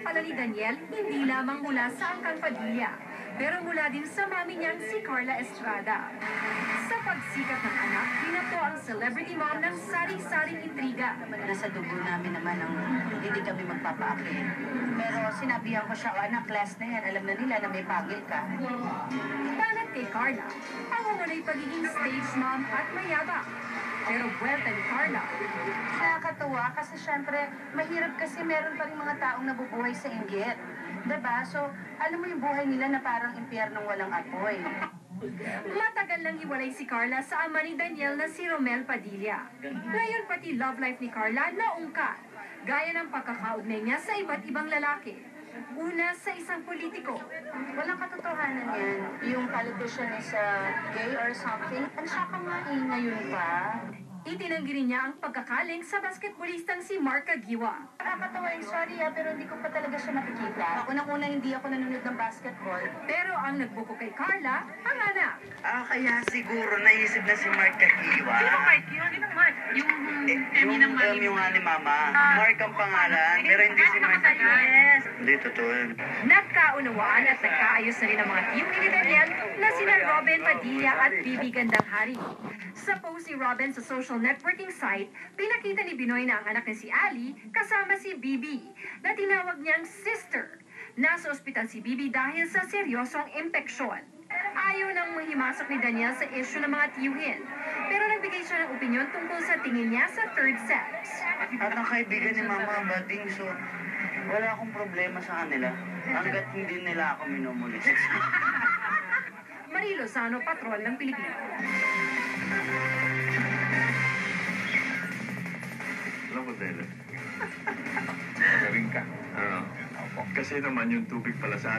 pala ni Daniel hindi lamang mula sa Angkang Padilla, pero mula din sa mami niyang si Carla Estrada. Sa pagsikat ng anak, binato ang celebrity mom ng sari-saring intriga. Nasa dugo namin naman ang hindi kami magpapaakit. Pero sinabihan ko siya, anak, class na yan. Alam na nila na may pagil ka. Banat kay Carla, ang umunay pagiging stage mom at mayabang. Pero buwelta ni Carla. Nakakatuwa kasi syempre, mahirap kasi meron pa rin mga taong nabubuhay sa inggit. Diba? So, alam mo yung buhay nila na parang impyernong walang apoy. Matagal lang hiwalay si Carla sa ama ni Daniel na si Romel Padilla. Ngayon pati love life ni Carla naungkat, gaya ng pagkakaugnay niya sa iba't ibang lalaki. Una sa isang politiko. Walang katotohanan yan. Yung politician is gay or something. Ang saka nga ngayon pa. Itinanggi rin niya ang pagkakaling sa basketballistang si Mark Aguiwa. Nakakatawa yung sorry pero hindi ko pa talaga siya nakikita. Unang-una hindi ako nanonood ng basketball. Pero ang nagbuko kay Carla, ang anak. Kaya siguro naisip na si Mark Aguiwa. Sino Mark yun? Sinong Mark? Yung kaninang mali. Yung ni Mama. Mark ang pangalan, pero hindi si Mark. Yes. Hindi totoo yun. Nagkaunawaan at nagkaayos na rin ang mga tiyuhin ni Daniel na sina Robin Padilla at Bibi Gandanghari. Sa post ni Robin sa social networking site, pinakita ni Binoy na ang anak ni si Ali kasama si Bibi na tinawag niyang sister. Nasa ospital si Bibi dahil sa seryosong impeksyon. Ayaw nang mahimasok ni Daniel sa issue ng mga tiyuhin, pero nagbigay siya ng opinyon tungkol sa tingin niya sa third sex. At ang kaibigan ni Mama Bading, so wala akong problema sa kanila. Hanggat hindi nila ako minumulis. Marie Lozano, Patrol ng Pilipino. Alam mo, Dele, magaling ka. Kasi naman yung tubig pala sa